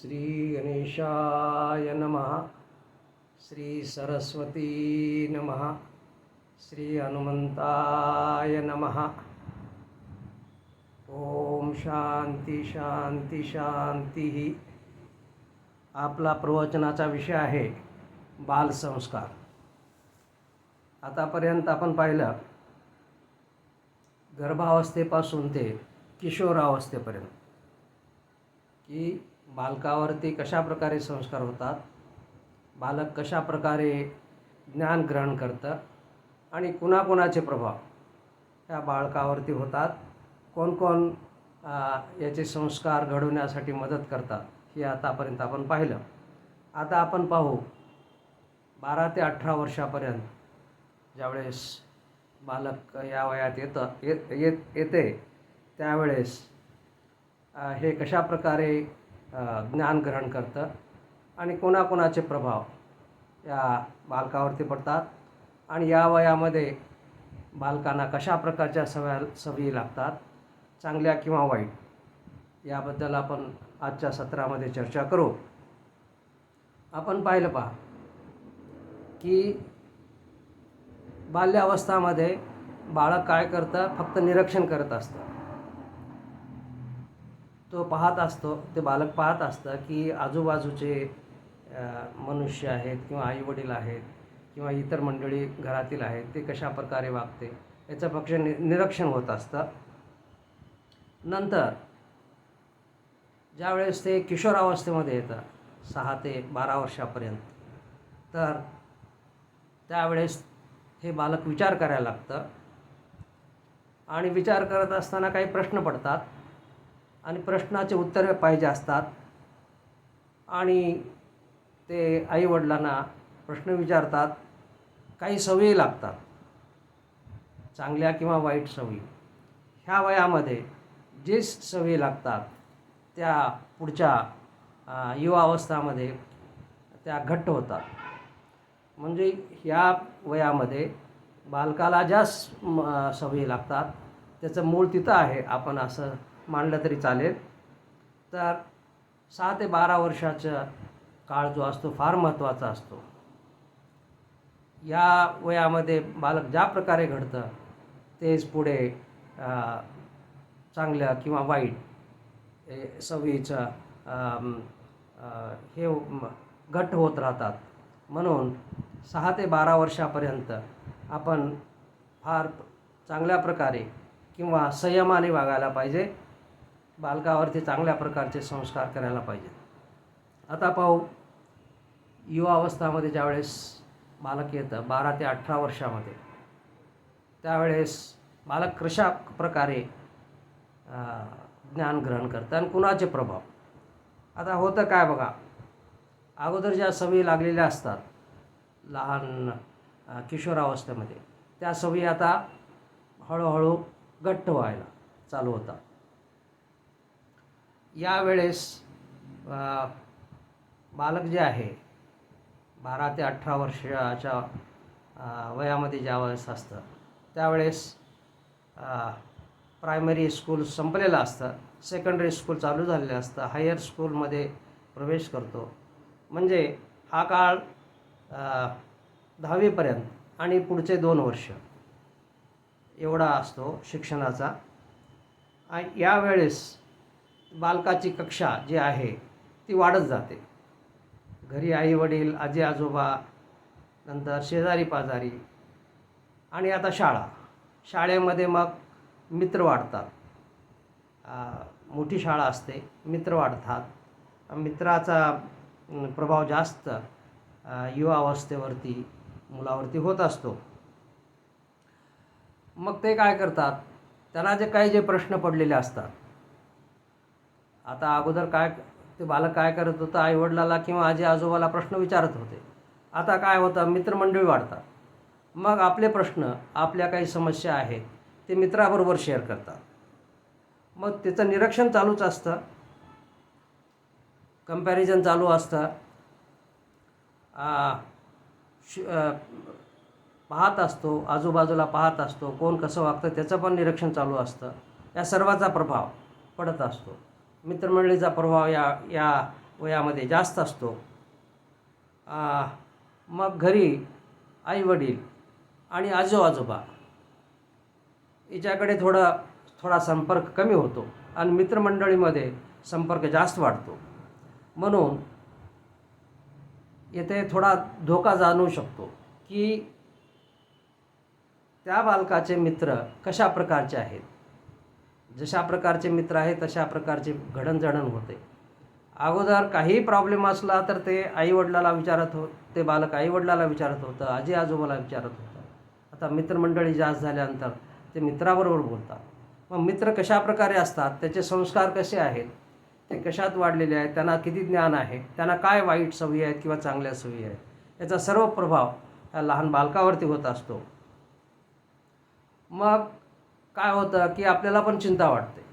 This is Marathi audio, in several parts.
श्री गणेशाय नमः. श्री सरस्वती नमः. श्री हनुमंताय नमः. ओम शांती शांती शांती. आपला प्रवचनाचा विषय आहे बालसंस्कार. आतापर्यंत आपण पाहिलं गर्भावस्थेपासून ते किशोरावस्थेपर्यंत की बालकावरती कशा प्रकारे संस्कार होतात, बालक कशा प्रकारे ज्ञान ग्रहण करतं आणि कुणाकुणाचे प्रभाव त्या बालकावरती होतात, कोण कोण याचे संस्कार घडवण्यासाठी मदत करतात हे आतापर्यंत आपण पाहिलं. आता आपण पाहू 12 ते 18 वर्षापर्यंत ज्यावेळेस बालक या वयात येते त्यावेळेस हे कशा प्रकारे ज्ञान ग्रहण करतं आणि कोणाकोणाचे प्रभाव या बालकावरती पडतात आणि या वयामध्ये बालकांना कशा प्रकारच्या सवयी लागतात, चांगल्या किंवा वाईट, याबद्दल आपण आजच्या सत्रामध्ये चर्चा करू. आपण पाहिलं पहा की बाल्यावस्थामध्ये बाळक काय करतं, फक्त निरीक्षण करत असतं. तो पाहत असतो, ते बालक पाहत असतं की आजूबाजूचे मनुष्य आहेत किंवा आईवडील आहेत किंवा इतर मंडळी घरातील आहेत ते कशा प्रकारे वागते याचं फक्त निरीक्षण होत असतं. नंतर ज्यावेळेस ते किशोरावस्थेमध्ये येतं 6 ते 12 वर्षापर्यंत, तर त्यावेळेस हे बालक विचार करायला लागतं आणि विचार करत असताना काही प्रश्न पडतात आणि प्रश्नाचे उत्तरे पाहिजे असतात आणि ते आईवडिलांना प्रश्न विचारतात. काही सवयी लागतात, चांगल्या किंवा वाईट सवयी. ह्या वयामध्ये जे सवयी लागतात त्या पुढच्या युवावस्थामध्ये त्या घट्ट होतात. म्हणजे ह्या वयामध्ये बालकाला ज्या सवयी लागतात त्याचं मूळ तिथं आहे, आपण असं मानलं तरी चालेल. तर 6 ते 12 वर्षाचा काळ जो असतो फार महत्त्वाचा असतो. या वयामध्ये बालक ज्या प्रकारे घडतं तेच पुढे चांगल्या किंवा वाईट सवयीचं हे घट्ट होत राहतात. म्हणून 6 ते 12 वर्षापर्यंत आपण फार चांगल्या प्रकारे किंवा संयमाने वागायला पाहिजे, बालकावरती चांगल्या प्रकारचे संस्कार करायला पाहिजे. आता पाहू युवावस्थामध्ये ज्यावेळेस बालक येतं 12 ते 18 वर्षामध्ये, त्यावेळेस बालक कशा प्रकारे ज्ञान ग्रहण करतं आणि कुणाचे प्रभाव. आता होतं काय बघा, अगोदर ज्या सवयी लागलेल्या असतात लहान किशोरावस्थेमध्ये त्या सवयी आता हळूहळू घट्ट व्हायला चालू होतात. यावेळेस बालक जे आहे 12 ते 18 वर्षाच्या वयामध्ये ज्यावेळेस असतं त्यावेळेस प्रायमरी स्कूल संपलेलं असतं, सेकंडरी स्कूल चालू झालेलं असतं, हायर स्कूलमध्ये प्रवेश करतो. म्हणजे हा काळ 10वीपर्यंत आणि पुढचे 2 वर्ष एवढा असतो शिक्षणाचा. आणि यावेळेस बालकाची कक्षा जी आहे ती वाढत जाते. घरी आई वडील, आजी आजोबा, नंतर शेजारी पाजारी आणि आता शाळेमध्ये मग मित्र वाढतात. मोठी शाळा असते, मित्र वाढतात. मित्राचा प्रभाव जास्त युवावस्थेवरती मुलावरती होत असतो. मग ते काय करतात, त्यांना जे प्रश्न पडलेले असतात. आता अगोदर ते बालक काय करत होतं, आईवडिलाला किंवा आजी आजोबाला प्रश्न विचारत होते. आता काय होतं, मित्रमंडळी वाढतात. मग आपले प्रश्न, आपल्या काही समस्या आहेत ते मित्राबरोबर शेअर करतात. मग त्याचं निरीक्षण चालूच असतं, कंपॅरिझन चालू असतं. पाहत असतो, आजूबाजूला पाहत असतो, कोण कसं वागतं त्याचं पण निरीक्षण चालू असतं. या सर्वाचा प्रभाव पडत असतो. मित्रमंडळीचा प्रभाव या वयामध्ये जास्त असतो. मग घरी आईवडील आणि आजोबा याच्याकडे थोडा संपर्क कमी होतो आणि मित्रमंडळीमध्ये संपर्क जास्त वाढतो. म्हणून येथे थोडा धोका जाणवू शकतो की त्या बालकाचे मित्र कशा प्रकारचे आहेत. जशा प्रकारचे मित्र आहेत तशा प्रकारचे घडणजडण होते. अगोदर काहीही प्रॉब्लेम असला तर ते आईवडिलाला विचारत ते बालक आईवडिलाला विचारत होतं, आजी आजोबाला विचारत होतं. आता मित्रमंडळी जास्त झाल्यानंतर ते मित्राबरोबर बोलतात. मग मित्र कशा प्रकारे असतात, त्याचे संस्कार कसे आहेत, ते कशात वाढलेले आहेत, त्यांना किती ज्ञान आहे, त्यांना काय वाईट सवयी आहेत किंवा चांगल्या सवयी आहेत, याचा सर्व प्रभाव ह्या लहान बालकावरती होत असतो. मग काय होतं की आपल्याला पण चिंता वाटते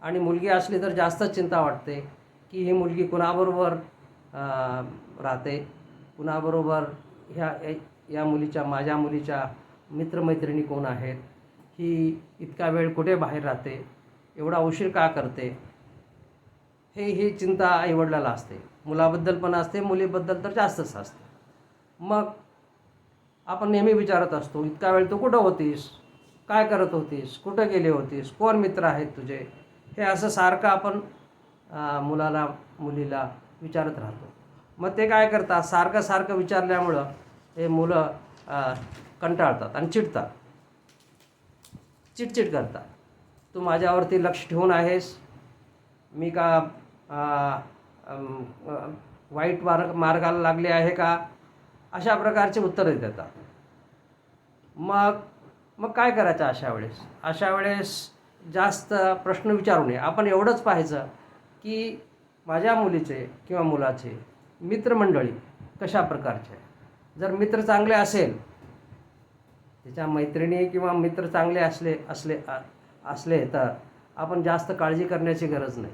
आणि मुलगी असली तर जास्तच चिंता वाटते की ही मुलगी कुणाबरोबर राहते, कुणाबरोबर या माझ्या मुलीच्या मित्रमैत्रिणी कोण आहेत, ही इतका वेळ कुठे बाहेर राहते, एवढा उशीर का करते, ही चिंता आईवडिलाला असते. मुलाबद्दल पण असते, मुलीबद्दल तर जास्तच असते. मग आपण नेहमी विचारत असतो, इतका वेळ तू कुठं होतीस, काय करत होतीस, कुठं गेली होतीस, कोण मित्र आहेत तुझे, हे असं सारखं आपण मुलीला विचारत राहतो. मग ते काय करतात, सारखं विचारल्यामुळं हे मुलं कंटाळतात आणि चिडचिड करतात. तू माझ्यावरती लक्ष ठेवून आहेस, मी का वाईट मार्गाला लागले आहे का, अशा प्रकारचे उत्तरं देतात. मग काय करायचं अशा वेळेस जास्त प्रश्न विचारू नये. आपण एवढंच पाहायचं की माझ्या मुलीचे किंवा मुलाचे मित्रमंडळी कशा प्रकारचे आहे. जर मित्र चांगले असेल, त्याच्या मैत्रिणी किंवा मित्र चांगले असले तर आपण जास्त काळजी करण्याची गरज नाही.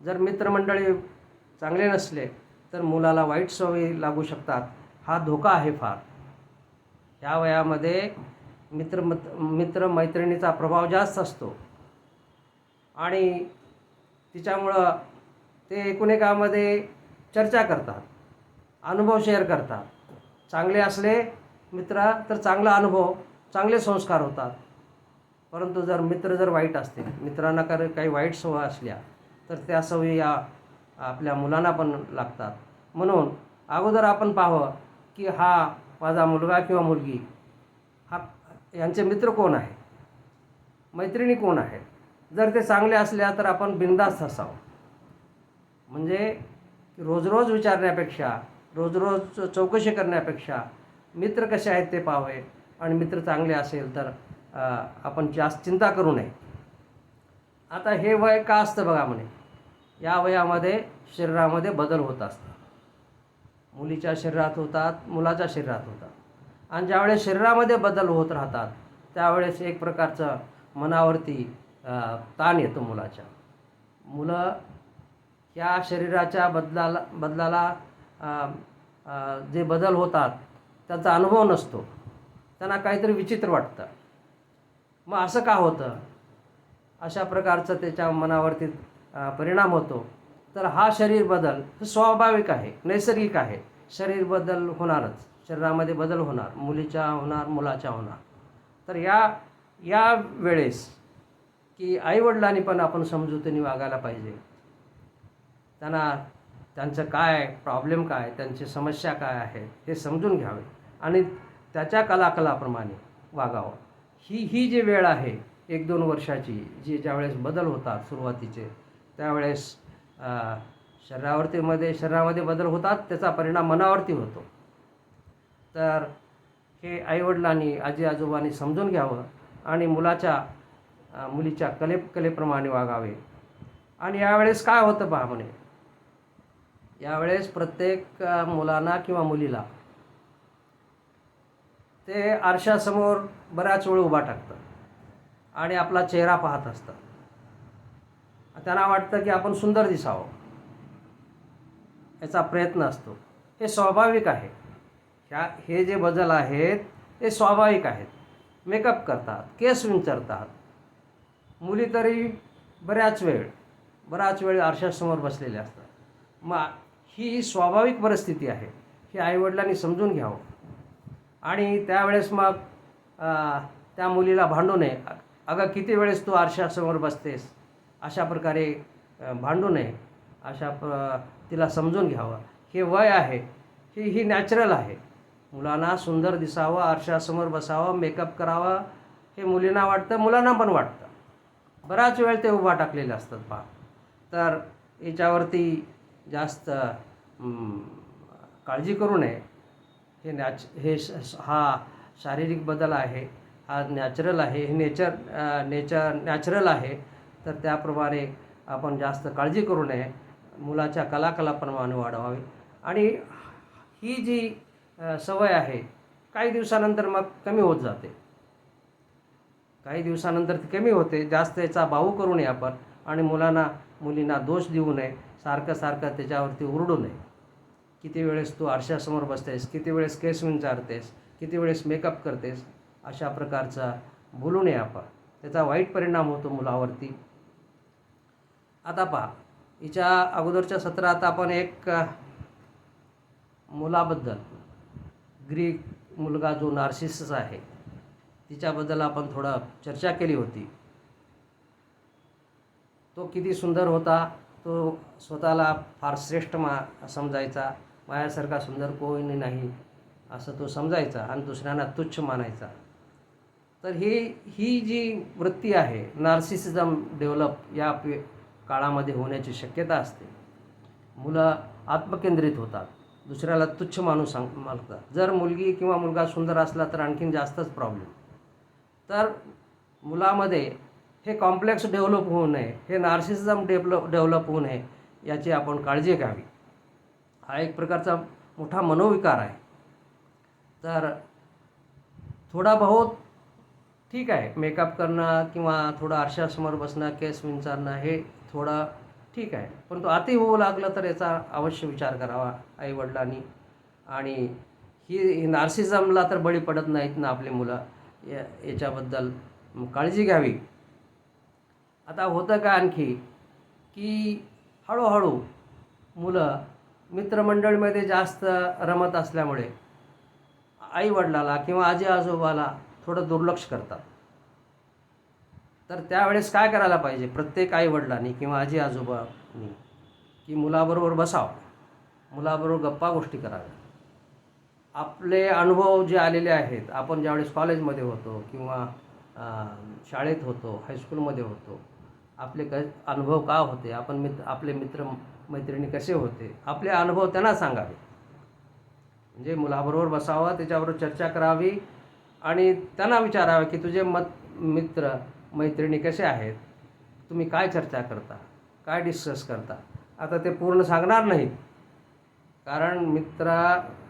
जर मित्रमंडळी चांगले नसले तर मुलाला वाईट सवयी लागू शकतात. हा धोका आहे फार. ह्या वयामध्ये मित्रमैत्रिणीचा प्रभाव जास्त असतो आणि तिच्यामुळं ते एकमेकांमध्ये चर्चा करतात, अनुभव शेअर करतात. चांगले असले मित्र तर चांगला अनुभव, चांगले संस्कार होतात. परंतु मित्र जर वाईट असतील, मित्रांना काही वाईट सवयी असल्या तर त्या सवयी आपल्या मुलांना पण लागतात. म्हणून अगोदर आपण पाहावं की हा माझा मुलगा किंवा मुलगी यांचे मित्र कोण आहे, मैत्रिणी कोण आहेत. जर ते चांगले असल्या तर आपण बिनधास्त असावं. म्हणजे रोज विचारण्यापेक्षा, रोज चौकशी करण्यापेक्षा मित्र कसे आहेत ते पाहावे आणि मित्र चांगले असेल तर आपण जास्त चिंता करू नये. आता हे वय का असतं बघा म्हणे, या वयामध्ये शरीरामध्ये बदल होत असतात. मुलीच्या शरीरात होतात, मुलाच्या शरीरात होतात. आणि ज्यावेळेस शरीरामध्ये बदल होत राहतात त्यावेळेस एक प्रकारचं मनावरती ताण येतो मुलाच्या. मुलं या शरीराच्या बदलाला जे बदल होतात त्याचा अनुभव नसतो, त्यांना काहीतरी विचित्र वाटतं. मग असं का होतं, अशा प्रकारचं त्याच्या मनावरती परिणाम होतो. तर हा शरीर बदल स्वाभाविक आहे, नैसर्गिक आहे. शरीर बदल होणारच, शरीरामध्ये बदल होणार, मुलीच्या होणार, मुलाच्या होणार. तर या वेळेस की आईवडिलांनी पण आपण समजुतीने वागायला पाहिजे. त्यांचं काय प्रॉब्लेम काय, त्यांची समस्या काय आहे हे समजून घ्यावे आणि त्याच्या कलाप्रमाणे वागावं. ही जी वेळ आहे 1-2 वर्षाची, ज्यावेळेस बदल होतात सुरुवातीचे, त्यावेळेस शरीरामध्ये बदल होतात, त्याचा परिणाम मनावरती होतो. तर हे आईवडिलांनी, आजी आजोबांनी समजून घ्यावं आणि मुलीच्या कलेप्रमाणे वागावे. आणि यावेळेस काय होतं पहा म्हणे, यावेळेस प्रत्येक मुलांना किंवा मुलीला ते आरशासमोर बऱ्याच वेळ उभा टाकतात आणि आपला चेहरा पाहत असतात. त्यांना वाटतं की आपण सुंदर दिसावं, याचा प्रयत्न असतो. हे स्वाभाविक आहे. हे जे बदल आहेत ते स्वाभाविक आहेत. मेकअप करतात, केस विंचरतात. मुली तरी बराच वेळ आरशासमोर बसलेले असतात. मग ही स्वाभाविक परिस्थिती आहे, ही आईवडिलांनी समजून घ्यावं. आणि त्यावेळेस मग त्या मुलीला भांडू नये. अगं किती वेळेस तू आरशासमोर बसतेस, अशा प्रकारे भांडू नये. तिला समजून घ्यावं. हे वय आहे, ही नॅचरल आहे. मुलांना सुंदर दिसावं, आरशासमोर बसावं, मेकअप करावा, हे मुलींना वाटतं, मुलांना पण वाटतं. बराच वेळ ते उभा टाकलेले असतात पहा. तर याच्यावरती जास्त काळजी करू नये. हा शारीरिक बदल आहे, हा नॅचरल आहे, हे नॅचरल आहे. तर त्याप्रमाणे आपण जास्त काळजी करू नये. मुलाच्या कलाप्रमाणे वाढवावी. आणि ही जी सवय आहे काही दिवसानंतर मग कमी होत जाते. काही दिवसानंतर ती कमी होते. जास्त याचा बाऊ करू नये आपण. आणि मुलींना दोष देऊ नये. सारखं त्याच्यावरती ओरडू नये. किती वेळेस तू आरशासमोर बसतेस, किती वेळेस केस विंचारतेस, किती वेळेस मेकअप करतेस, अशा प्रकारचा बोलू नये आपण. त्याचा वाईट परिणाम होतो मुलावरती. आता पहा, हिच्या अगोदरच्या सत्रात आपण एक मुलाबद्दल, ग्रीक मुलगा जो नार्सिसस आहे, तिच्याबद्दल आपण थोडं चर्चा केली होती. तो किती सुंदर होता. तो स्वतःला फार श्रेष्ठ समजायचा. माझ्यासारखा सुंदर कोणी नाही असं तो समजायचा आणि दुसऱ्यांना तुच्छ मानायचा. तर ही जी वृत्ती आहे, नार्सिसिझम डेव्हलप या काळामध्ये होण्याची शक्यता असते. मुलं आत्मकेंद्रित होतात, दुसऱ्याला तुच्छ मानतात. जर मुलगी किंवा मुलगा सुंदर असला तर आणखीन जास्तच प्रॉब्लेम. तर मुलामध्ये हे कॉम्प्लेक्स डेव्हलप होऊ नये, हे नार्सिसिझम डेव्हलप होऊ नये, याची आपण काळजी घ्यावी. हा एक प्रकारचा मोठा मनोविकार आहे. तर थोडा बहुत ठीक आहे, मेकअप करणं किंवा थोडं आरशासमोर बसणं, केस विंचारणं, हे थोडं ठीक आहे. परंतु अति होऊ लागलं तर याचा अवश्य विचार करावा आईवडिलांनी. आणि ही नार्सिसिझमला तर बळी पडत नाहीत ना आपली मुलं, याच्याबद्दल काळजी घ्यावी. आता होतं का आणखी की हळूहळू मुलं मित्रमंडळीमध्ये जास्त रमत असल्यामुळे आईवडिलाला किंवा आजी आजोबाला थोडं दुर्लक्ष करतात. तर त्यावेळेस काय करायला पाहिजे प्रत्येक आईवडिलांनी किंवा आजी आजोबांनी, की मुलाबरोबर बसावं, मुलाबरोबर गप्पा गोष्टी कराव्या. आपले अनुभव जे आलेले आहेत, आपण ज्यावेळेस कॉलेजमध्ये होतो किंवा शाळेत होतो, हायस्कूलमध्ये होतो, आपले अनुभव का होते, आपले मित्र मैत्रिणी कसे होते, आपले अनुभव त्यांना सांगावे. म्हणजे मुलाबरोबर बसावं, त्याच्याबरोबर चर्चा करावी आणि त्यांना विचारावं की तुझे मित्र मैत्रिणी कसे आहेत, तुम्ही काय चर्चा करता, काय डिस्कस करता. आता ते पूर्ण सांगणार नाहीत, कारण मित्र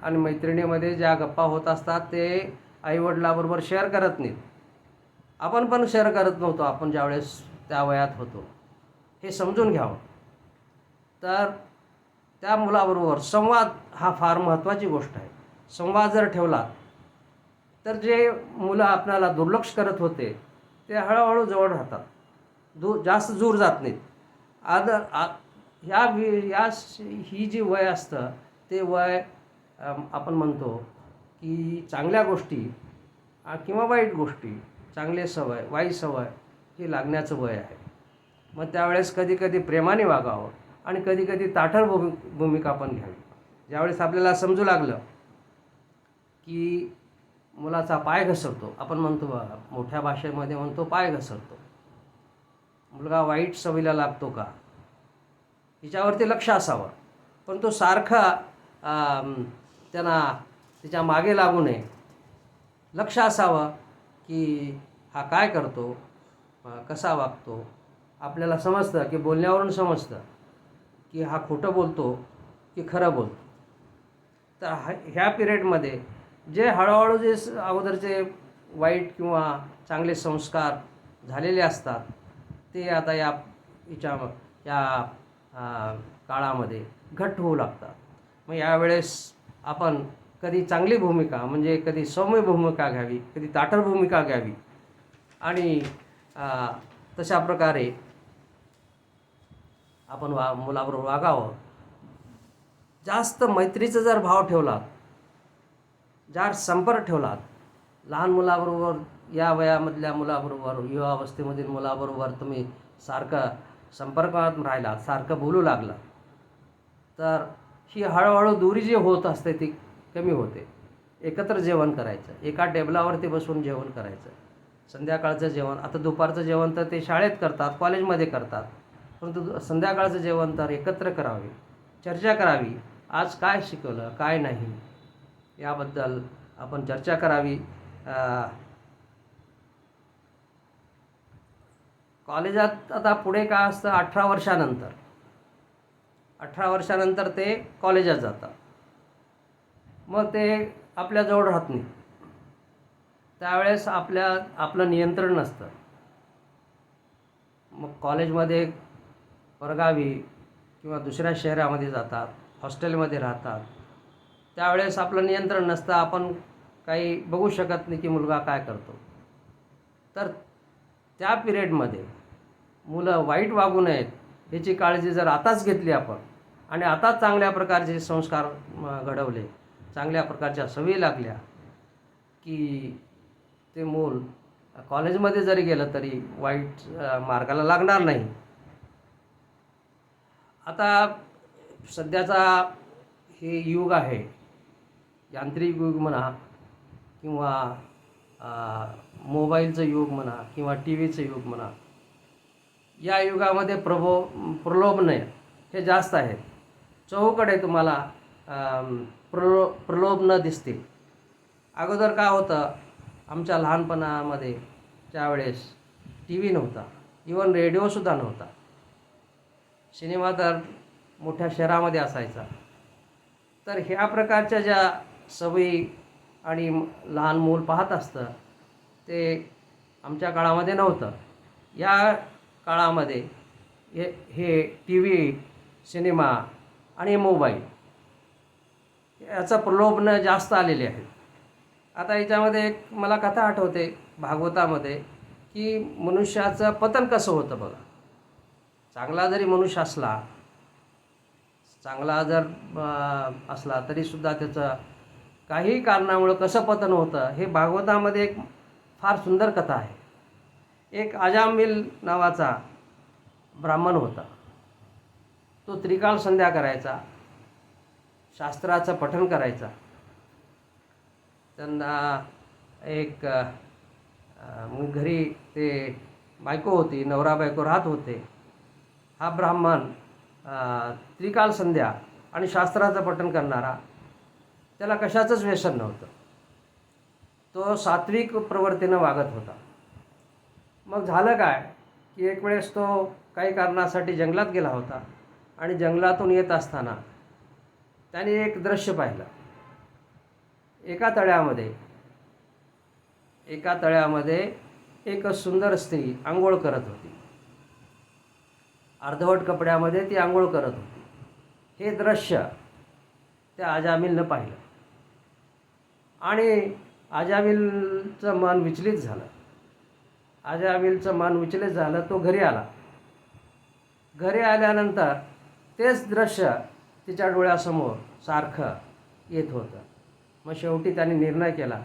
आणि मैत्रिणीमध्ये ज्या गप्पा होत असतात ते आईवडिलाबरोबर शेअर करत नाहीत. आपण पण शेअर करत नव्हतो आपण ज्यावेळेस त्या वयात होतो. हे समजून घ्यावं. तर त्या मुलाबरोबर संवाद हा फार महत्त्वाची गोष्ट आहे. संवाद जर ठेवला तर जे मुलं आपल्याला दुर्लक्ष करत होते ते हळूहळू जवळ राहतात, जास्त दूर जात नाहीत. ही जी वय असतं ते वय आपण म्हणतो की चांगल्या गोष्टी किंवा वाईट गोष्टी, चांगले सवय वाईट सवय ही लागण्याचं वय आहे. मग त्यावेळेस कधी प्रेमाने वागावं आणि कधी ताठर भूमिका पण घ्यावी. ज्यावेळेस आपल्याला समजू लागलं की मुलाचा पाय घसरतो, आपण म्हणतो बघा मोठ्या भाषेमध्ये म्हणतो पाय घसरतो, मुलगा वाईट सवयीला लागतो का, हिच्यावरती लक्ष असावं. पण तो सारखा तिच्या मागे लागू नये. लक्ष असावं की हा काय करतो, कसा वागतो. आपल्याला समजतं की बोलण्यावरून समजतं की हा खोटं बोलतो की खरं बोलतो. तर ह्या पिरियडमध्ये जे हळूहळू जे अगोदरचे वाईट किंवा चांगले संस्कार झालेले असतात ते आता या काळामध्ये घट्ट होऊ लागतात. मग यावेळेस आपण कधी चांगली भूमिका म्हणजे कधी सौम्य भूमिका घ्यावी, कधी ताठर भूमिका घ्यावी आणि तशा प्रकारे आपण मुलाबरोबर वागावं. जास्त मैत्रीचा जर भाव ठेवलात, जर संपर्क ठेवलात, लहान मुलाबरोबर, या वयामधल्या मुलाबरोबर, युवावस्थेमधील मुलाबरोबर तुम्ही सारखं संपर्कात राहिलात, सारखं बोलू लागला, तर ही हळूहळू दूरी जी होत असते ती कमी होते. एकत्र जेवण करायचं, एका टेबलावरती बसून जेवण करायचं. संध्याकाळचं जेवण, आता दुपारचं जेवण तर ते शाळेत करतात, कॉलेजमध्ये करतात, परंतु संध्याकाळचं जेवण तर एकत्र करावे, चर्चा करावी. आज काय शिकवलं, काय नाही, याबद्दल आपण चर्चा करावी. कॉलेजात आता पुढे काय असतं, 18 वर्षानंतर ते कॉलेजात जातात. मग ते आपल्याजवळ राहत नाही. त्यावेळेस आपलं नियंत्रण नसतं. मग कॉलेजमध्ये परगावी किंवा दुसऱ्या शहरामध्ये जातात, हॉस्टेलमध्ये राहतात. त्यावेळेस आपलं नियंत्रण नसतं, आपण काही बघू शकत नाही की मुलगा काय करतो. तर त्या पिरियडमध्ये मुलं वाईट वागू नयेत याची काळजी जर आताच घेतली आपण, आणि आताच चांगल्या प्रकारचे संस्कार घडवले, चांगल्या प्रकारच्या सवयी लागल्या, की ते मूल कॉलेजमध्ये जरी गेलं तरी वाईट मार्गाला लागणार नाही. आता सध्याचा हे युग आहे, यांत्रिक युग म्हणा किंवा मोबाईलचं युग म्हणा किंवा टी व्हीचं युग म्हणा, या युगामध्ये प्रलोभन हे जास्त आहेत. चहूकडे तुम्हाला प्रलोभनं दिसतील. अगोदर काय होतं, आमच्या लहानपणामध्ये त्यावेळेस टी व्ही नव्हता, इवन रेडिओसुद्धा नव्हता. सिनेमा तर मोठ्या शहरामध्ये असायचा. तर ह्या प्रकारच्या ज्या सवयी आणि लहान मूल पाहत असतं ते आमच्या काळामध्ये नव्हतं. या काळामध्ये हे टी व्ही, सिनेमा आणि मोबाईल याचं प्रलोभनं जास्त आलेले आहेत. आता याच्यामध्ये एक मला कथा आठवते भागवतामध्ये, की मनुष्याचं पतन कसं होतं बघा. चांगला जरी मनुष्य असला, चांगला जर असला तरीसुद्धा त्याचं काही कारणामुळं कसं पतन होतं हे भागवतामध्ये एक फार सुंदर कथा आहे. एक अजामिल नावाचा ब्राह्मण होता. तो त्रिकाल संध्या करायचा, शास्त्राचं पठण करायचा. त्यांना एक घरी ते बायको होती, नवरा बायको राहत होते. हा ब्राह्मण त्रिकाल संध्या आणि शास्त्राचं पठण करणारा, त्याला कशाचंच व्यसन नव्हतं. तो सात्विक प्रवृत्तीनं वागत होता. मग झालं काय, की एक वेळेस तो काही कारणासाठी जंगलात गेला होता, आणि जंगलातून येत असताना त्याने एक दृश्य पाहिलं. एका तळ्यामध्ये एक सुंदर स्त्री आंघोळ करत होती. अर्धवट कपड्यामध्ये ती आंघोळ करत होती. हे दृश्य त्या अजामिलनं पाहिलं, आणि अजामिलचं मन विचलित झालं. तो घरी आला. घरी आल्यानंतर तेच दृश्य तिच्या डोळ्यासमोर सारखं येत होतं. मग शेवटी त्याने निर्णय केला,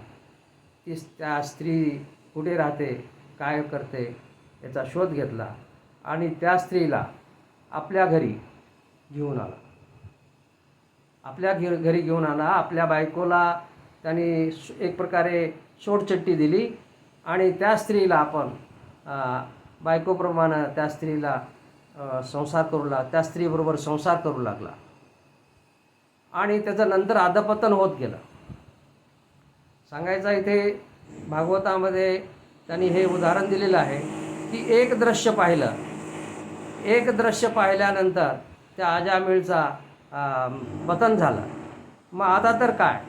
त्या स्त्री कुठे राहते, काय करते याचा शोध घेतला, आणि त्या स्त्रीला आपल्या घरी घेऊन आला. आपल्या बायकोला त्यांनी एक प्रकारे सोडचिठ्ठी दिली, आणि त्या स्त्रीला आपण बायकोप्रमाणे त्या स्त्रीला त्या स्त्रीबरोबर संसार करू लागला, आणि त्याचं नंतर अधपतन होत गेलं. सांगायचं इथे भागवतामध्ये त्यांनी हे उदाहरण दिलेलं आहे, की एक दृश्य पाहिल्यानंतर त्या अजामिळचा पतन झालं. मग आता तर काय,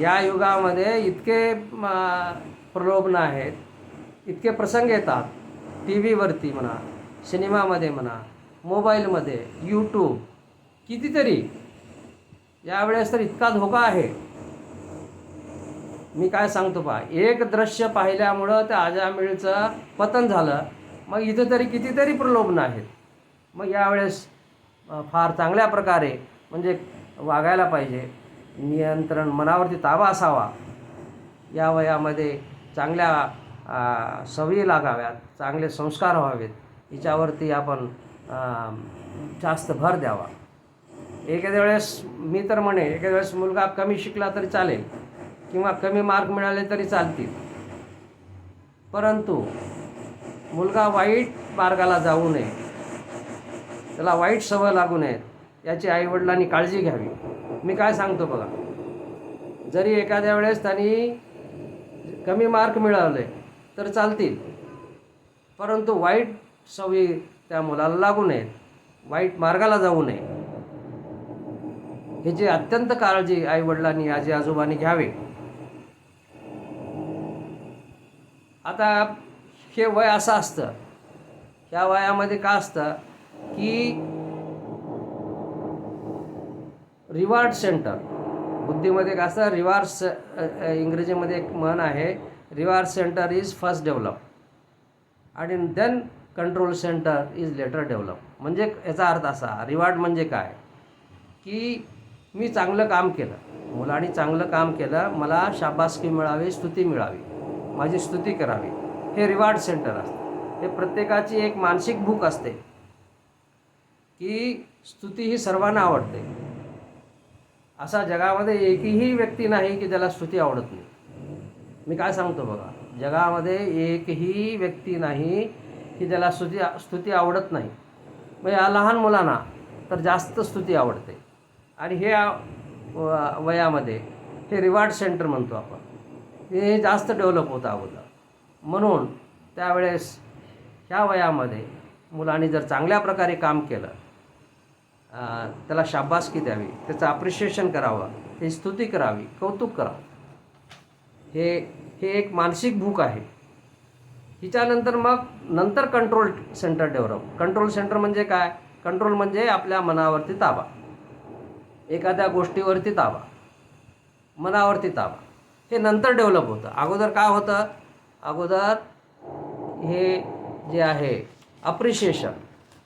या युगामध्ये इतके प्रलोभन आहेत, इतके प्रसंग येतात, टी व्हीवरती म्हणा, सिनेमामध्ये म्हणा, मोबाईलमध्ये, यूट्यूब, कितीतरी. यावेळेस तर इतका धोका आहे, मी काय सांगतो पहा. एक दृश्य पाहिल्यामुळं त्या अजामिळचं पतन झालं. मग इथं तरी कितीतरी प्रलोभन आहेत. मग यावेळेस फार चांगल्या प्रकारे म्हणजे वागायला पाहिजे, नियंत्रण, मनावरती ताबा असावा, या वयामध्ये चांगल्या सवयी लागाव्यात, चांगले संस्कार व्हावेत, हिच्यावरती आपण जास्त भर द्यावा. एखाद्या वेळेस मी तर म्हणे, एखाद्या वेळेस मुलगा कमी शिकला तरी चालेल किंवा कमी मार्क मिळाले तरी चालतील, परंतु मुलगा वाईट मार्गाला जाऊ नये, त्याला वाईट सवय लागू नयेत याची आईवडिलांनी काळजी घ्यावी. मी काय सांगतो बघा, जरी एखाद्या वेळेस त्यांनी कमी मार्क मिळवले तर चालतील, परंतु वाईट सवयी त्या मुलाला लागू नयेत, वाईट मार्गाला जाऊ नये, ह्याची अत्यंत काळजी आईवडिलांनी, आजी आजोबांनी घ्यावे. आता हे वय असं असतं, ह्या वयामध्ये का असतं की रिवॉर्ड सेंटर, बुद्धीमध्ये का असतं, रिवॉर्ड, इंग्रजीमध्ये एक म्हण आहे, reward centre is first develop आणि then control centre is later develop. म्हणजे याचा अर्थ असा, रिवॉर्ड म्हणजे काय की मी चांगलं काम केलं, मुलांनी चांगलं काम केलं, मला शाबासकी मिळावी, स्तुती मिळावी, माझी स्तुती करावी, हे रिवॉर्ड सेंटर असतं. हे प्रत्येकाची एक मानसिक भूक असते की स्तुती ही सर्वांना आवडते. असा जगामध्ये एकही व्यक्ती नाही की ज्याला स्तुती आवडत नाही. मी काय सांगतो बघा, जगामध्ये एकही व्यक्ती नाही की ज्याला स्तुती आवडत नाही. म्हणजे लहान मुलांना तर जास्त स्तुती आवडते. आणि हे वयामध्ये हे रिवॉर्ड सेंटर म्हणतो आपण, हे जास्त डेव्हलप होतं अगोदर. म्हणून त्यावेळेस ह्या वयामध्ये मुलांनी जर चांगल्या प्रकारे काम केलं, त्याला शाबासकी द्यावी, त्याचं अप्रिशिएशन करावं, त्याची स्तुती करावी, कौतुक करावं. हे एक मानसिक भूक आहे. हिच्यानंतर नंतर control centre develop. Control centre म्हणजे काय? कंट्रोल म्हणजे आपल्या मनावरती ताबा, एखाद्या गोष्टीवरती ताबा, मनावरती ताबा, हे नंतर डेव्हलप होतं. अगोदर काय होतं? अगोदर हे जे आहे अप्रिशिएशन,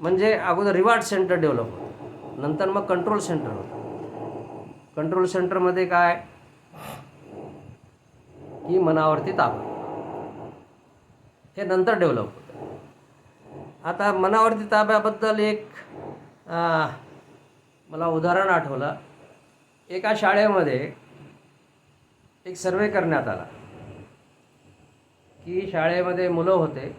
म्हणजे अगोदर रिवॉर्ड सेंटर डेव्हलप होतं, नंतर मग कंट्रोल सेंटर होतं. कंट्रोल सेंटरमध्ये काय की मनावरती ताबा, हे नंतर डेव्हलप होतं. आता मनावरती ताब्याबद्दल एक मला उदाहरण आठवलं. एका शाळेमध्ये एक सर्वे करण्यात आला की शाळेमध्ये मुलं होते,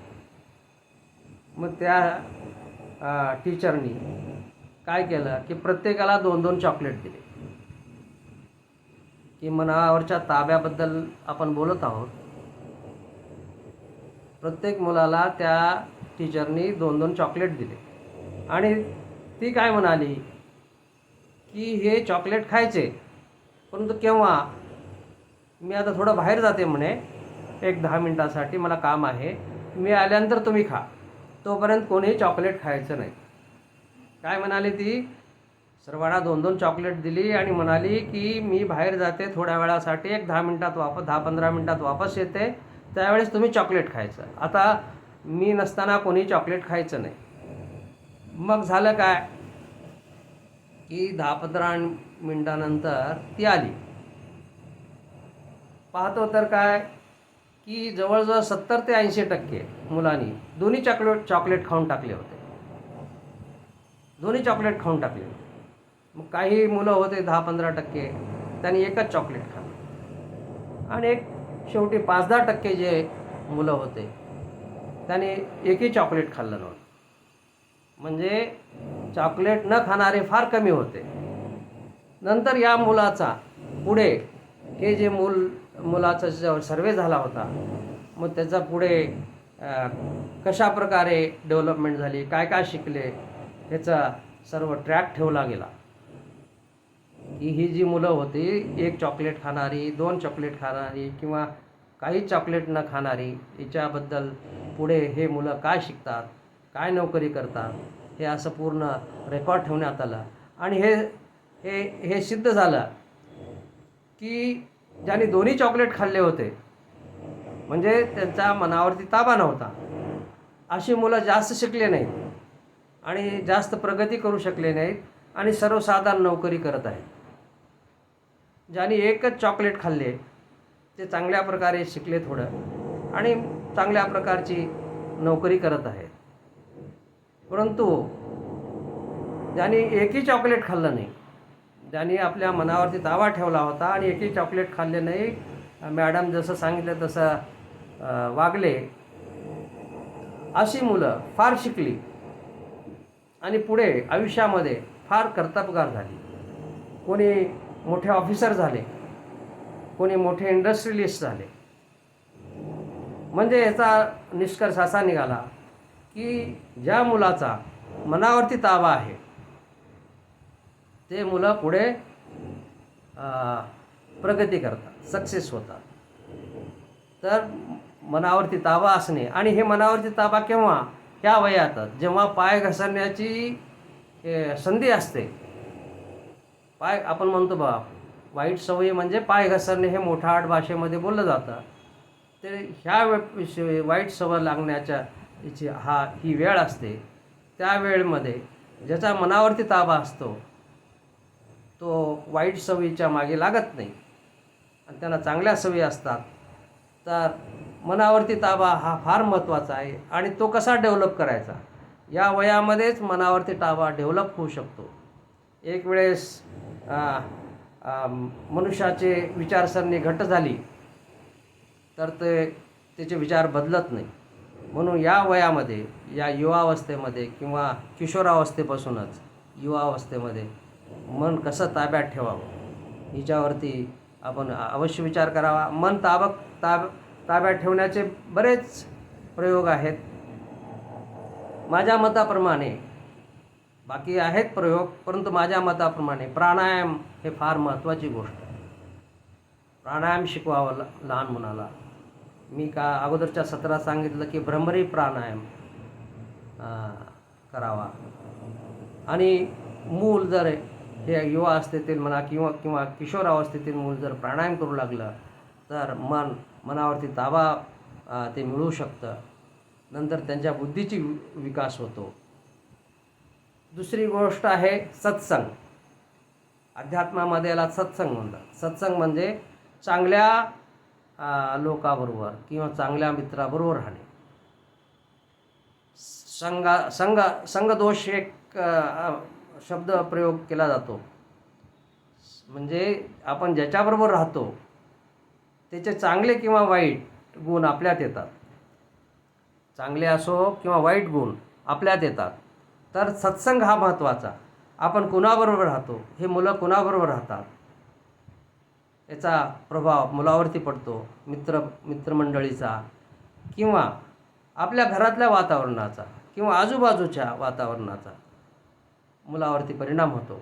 मग त्या टीचरनी काय केलं की प्रत्येकाला 2-2 चॉकलेट दिले. की मनावरच्या ताब्याबद्दल आपण बोलत आहोत. प्रत्येक मुलाला त्या टीचरनी 2-2 चॉकलेट दिले आणि ती काय म्हणाली की हे चॉकलेट खायचे, परंतु केव्हा? मी आता थोडं बाहेर जाते म्हणे, एक 10 मिनिटासाठी मला काम आहे, मी आल्यानंतर तुम्ही खा, तोपर्यंत कोणीही चॉकलेट खायचं नाही. काय म्हणाली ती? सर्वांना 2-2 चॉकलेट दिली आणि म्हणाली की मी बाहेर जाते थोड्या वेळासाठी, एक 10-15 मिनिटात वापस येते, त्यावेळेस तुम्ही चॉकलेट खायचं. आता मी नसताना कोणी चॉकलेट खायचं नाही. मग झालं काय की 10-15 मिनिटानंतर ती आली. पाहतो तर काय की जवळजवळ 70 ते 80% मुलांनी दोन्ही चॉकलेट खाऊन टाकले होते. दोन्ही चॉकलेट खाऊन टाकले होते. मग काही मुलं होते 10-15%, त्यांनी एकच चॉकलेट खाल्लं. आणि एक शेवटी 5-10% जे मुलं होते त्यांनी एकही चॉकलेट खाल्लं नव्हतं. म्हणजे चॉकलेट न खाणारे फार कमी होते. नंतर या मुलाचा पुढे हे जे मुलाचा जो सर्वे झाला होता, मग त्याचा पुढे कशा प्रकारे डेव्हलपमेंट झाली, काय काय शिकले, ह्याचा सर्व ट्रॅक ठेवला गेला. की ही जी मुलं होती, एक चॉकलेट खाणारी, 2 चॉकलेट खाणारी किंवा काही चॉकलेट न खाणारी, याच्याबद्दल पुढे हे मुलं काय शिकतात, काय नोकरी करतात, हे असं पूर्ण रेकॉर्ड ठेवण्यात आलं. आणि हे सिद्ध झालं की ज्यांनी दोन्ही चॉकलेट खाल्ले होते, म्हणजे त्यांच्या मनावरती ताबा नव्हता, अशी मुलं जास्त शिकले नाहीत आणि जास्त प्रगती करू शकले नाहीत. आणि सर्वसाधारण नोकरी करत आहेत. ज्यांनी एकच चॉकलेट खाल्ले ते चांगल्या प्रकारे शिकले थोडं आणि चांगल्या प्रकारची नोकरी करत आहेत. परंतु ज्यांनी एकही चॉकलेट खाल्लं नाही, ज्यांनी आपल्या मनावरती ताबा ठेवला होता आणि एकही चॉकलेट खाल्ले नाही, मॅडम जसं सांगितलं तसं वागले, अशी मुलं फार शिकली आणि पुढे आयुष्यामध्ये फार कर्तबगार झाली. कोणी मोठे ऑफिसर झाले, कोणी मोठे इंडस्ट्रियलिस्ट झाले. म्हणजे याचा निष्कर्ष असा निघाला की ज्या मुलाचा मनावरती ताबा आहे ते मुलं पुढे प्रगती करतात, सक्सेस होतात. तर मनावरती ताबा असणे, आणि हे मनावरती ताबा केव्हा? ह्या वयातच, जेव्हा पाय घसरण्याची संधी असते. पाय आपण म्हणतो बा वाईट सवयी म्हणजे पाय घसरणे, हे मोठाड भाषेमध्ये बोललं जातं. ते ह्या वाईट सवय लागण्याच्या ही वेळ असते. त्या वेळेमध्ये ज्याचा मनावरती ताबा असतो तो वाईट सवयीच्या मागे लागत नाही आणि त्यांना चांगल्या सवयी असतात. तर मनावरती ताबा हा फार महत्त्वाचा आहे. आणि तो कसा डेव्हलप करायचा? या वयामध्येच मनावरती ताबा डेव्हलप होऊ शकतो. एक वेळेस मनुष्याचे विचारसरणी घट्ट झाली तर त्याचे विचार बदलत नाही. म्हणून या वयामध्ये, या युवावस्थेमध्ये किंवा किशोरावस्थेपासूनच युवावस्थेमध्ये मन कसं ताब्यात ठेवावं हिच्यावरती आपण अवश्य विचार करावा. मन ताब्यात ठेवण्याचे बरेच प्रयोग आहेत. माझ्या मताप्रमाणे, बाकी आहेत प्रयोग, परंतु माझ्या मताप्रमाणे प्राणायाम हे फार महत्त्वाची गोष्ट आहे. प्राणायाम शिकवावं लहान मुलाला. मी अगोदरच्या सत्रात सांगितलं की भ्रमरी प्राणायाम करावा. आणि मूल जर हे युवा अवस्थेतील म्हणा किंवा किशोरावस्थेतील मूल जर प्राणायाम करू लागलं तर मनावरती ताबा ते मिळू शकतं. नंतर त्यांच्या बुद्धीची विकास होतो. दुसरी गोष्ट आहे सत्संग. अध्यात्मामध्ये याला सत्संग म्हणतात. सत्संग म्हणजे चांगल्या लोकाबरोबर किंवा चांगल्या मित्राबरोबर राहणे. संगदोष एक शब्द प्रयोग केला जातो. म्हणजे आपण ज्याच्याबरोबर राहतो त्याचे चांगले किंवा वाईट गुण आपल्यात येतात. चांगले असो किंवा वाईट गुण आपल्यात येतात. तर सत्संग हा महत्त्वाचा. आपण कुणाबरोबर राहतो, हे मुलं कुणाबरोबर राहतात याचा प्रभाव मुलावरती पडतो. मित्रमंडळीचा किंवा आपल्या घरातल्या वातावरणाचा किंवा आजूबाजूच्या वातावरणाचा मुलावरती परिणाम होतो.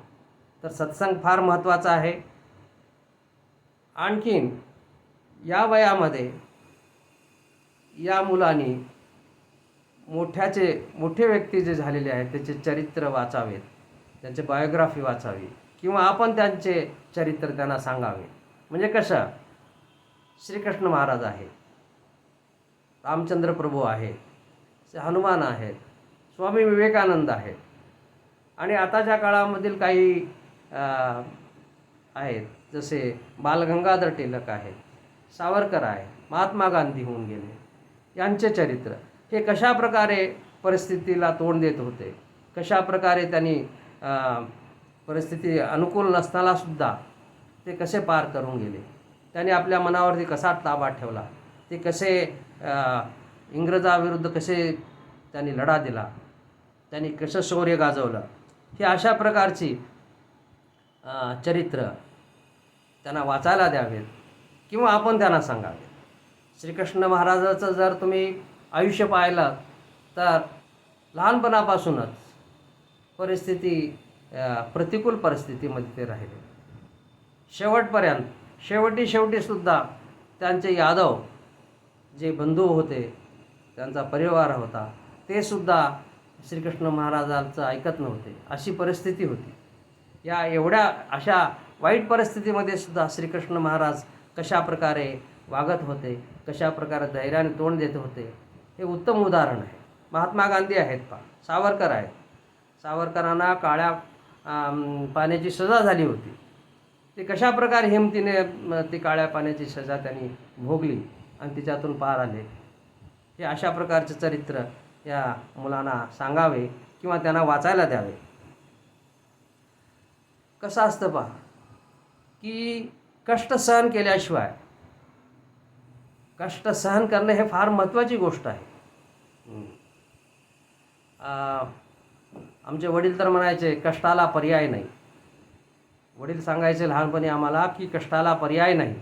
तर सत्संग फार महत्त्वाचा आहे. आणखीन या वयामध्ये या मुलांनी मोठे व्यक्ती जे झालेले आहेत त्याचे चरित्र वाचावेत, त्यांचे बायोग्राफी वाचावी किंवा आपण त्यांचे चरित्र त्यांना सांगावे. म्हणजे कसं, श्रीकृष्ण महाराज आहेत, रामचंद्र प्रभू आहेत, हनुमान आहेत, स्वामी विवेकानंद आहेत आणि आताच्या काळामधील काही आहेत जसे बालगंगाधर टिळक आहेत, सावरकर आहे, महात्मा गांधी होऊन गेले. यांचे चरित्र हे कशा प्रकारे परिस्थितीला तोंड देत होते, कशा प्रकारे त्यांनी परिस्थिती अनुकूल नसतानासुद्धा ते कसे पार करून गेले, त्यांनी आपल्या मनावरती कसा ताबा ठेवला, ते कसे इंग्रजाविरुद्ध कसे त्यांनी लढा दिला, त्यांनी कसं शौर्य गाजवलं, ही अशा प्रकारची चरित्र त्यांना वाचायला द्यावेत किंवा आपण त्यांना सांगावे. श्रीकृष्ण महाराजाचं जर तुम्ही आयुष्य पाहिलं तर लहानपणापासूनच प्रतिकूल परिस्थितीमध्ये ते राहिले. शेवटीसुद्धा त्यांचे यादव जे बंधू होते, त्यांचा परिवार होता, ते सुद्धा श्रीकृष्ण महाराजांचं ऐकत नव्हते. अशी परिस्थिती होती. या अशा वाईट परिस्थितीमध्ये सुद्धा श्रीकृष्ण महाराज कशा प्रकारे वागत होते, कशा प्रकारे धैर्याने तोंड देत होते, हे उत्तम उदाहरण आहे. महात्मा गांधी आहेत, सावरकर आहेत. सावरकरांना काळ्या पाण्याची सजा झाली होती, ते कशाप्रकारे हिमतीने ती काळ्या पाण्याची सजा त्यांनी भोगली आणि तिच्यातून पार आले, हे अशा प्रकारचे चरित्र या मुलांना सांगावे किंवा त्यांना वाचायला द्यावे. कसं असतं पहा की कष्ट सहन केल्याशिवाय, कष्ट सहन करणे हे फार महत्त्वाची गोष्ट आहे. आमचे वडील तर म्हणायचे कष्टाला पर्याय नाही. वडील सांगायचे लहानपणी आम्हाला की कष्टाला पर्याय नाही,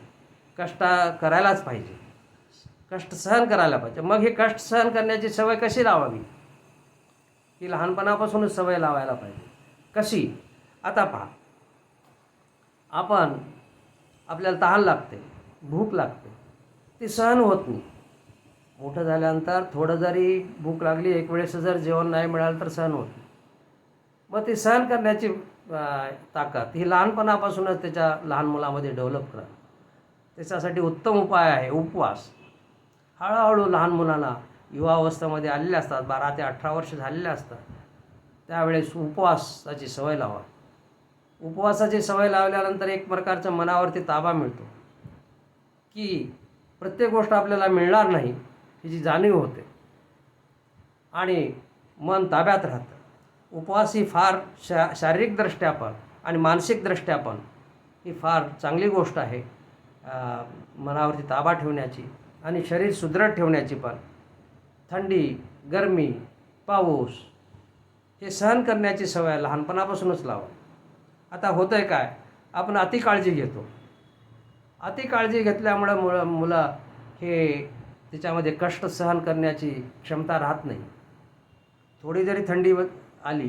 कष्ट करायलाच पाहिजे, कष्ट सहन करायला पाहिजे. मग हे कष्ट सहन करण्याची सवय कशी लावावी, ही लहानपणापासूनच सवय लावायला पाहिजे. कशी? आता पहा, आपल्याला तहान लागते, भूक लागते, ती सहन होत नाही. मोठं झाल्यानंतर थोडं जरी भूक लागली, एक वेळेस जर जेवण नाही मिळालं तर सहन होत नाही. मग ती सहन करण्याची ताकद ही लहानपणापासूनच त्याच्या लहान मुलामध्ये डेव्हलप करा. त्याच्यासाठी उत्तम उपाय आहे उपवास. हळूहळू लहान मुलांना युवावस्थेमध्ये आलेले असतात, 12 ते 18 वर्ष झालेले असतात, त्यावेळेस उपवासाची सवय लावा. उपवासाची सवय लावल्यानंतर एक प्रकारचा मनावरती ताबा मिळतो की प्रत्येक गोष्ट आपल्याला मिळणार नाही हिची जाणीव होते आणि मन ताब्यात राहतं. उपवास ही फार शारीरिकदृष्ट्या पण आणि मानसिकदृष्ट्या पण ही फार चांगली गोष्ट आहे, मनावरती ताबा ठेवण्याची आणि शरीर सुदृढ ठेवण्याची पण. थंडी, गरमी, पाऊस हे सहन करण्याची सवय लहानपणापासूनच लावा. आता होतं आहे काय, आपण अति काळजी घेतो. अति काळजी घेतल्यामुळं मुलं हे त्याच्यामध्ये कष्ट सहन करण्याची क्षमता राहत नाही. थोडी जरी थंडी आली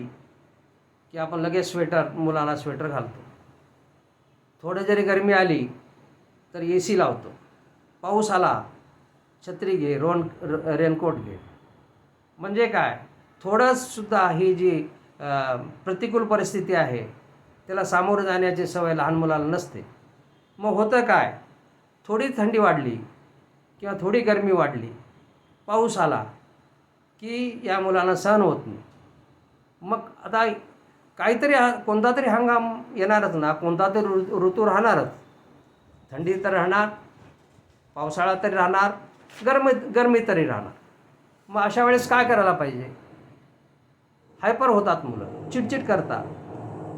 की आपण लगेच मुलांना स्वेटर घालतो. थोडं जरी गरमी आली तर AC लावतो. पाऊस आला, छत्री घे, रेनकोट घे. म्हणजे काय, थोडंसुद्धा ही जी प्रतिकूल परिस्थिती आहे त्याला सामोरं जाण्याची सवय लहान मुलाला नसते. मग होतं काय, थोडी थंडी वाढली किंवा थोडी गरमी वाढली, पाऊस आला की या मुलांना सहन होत नाही. मग आता काहीतरी कोणता तरी हंगाम येणारच ना, कोणता तरी ऋतू राहणारच. थंडी तर राहणार, पावसाळा तरी राहणार, गरमी तरी राहणार. मग अशा वेळेस काय करायला पाहिजे? हायपर होतात मुलं, चिडचिड करतात,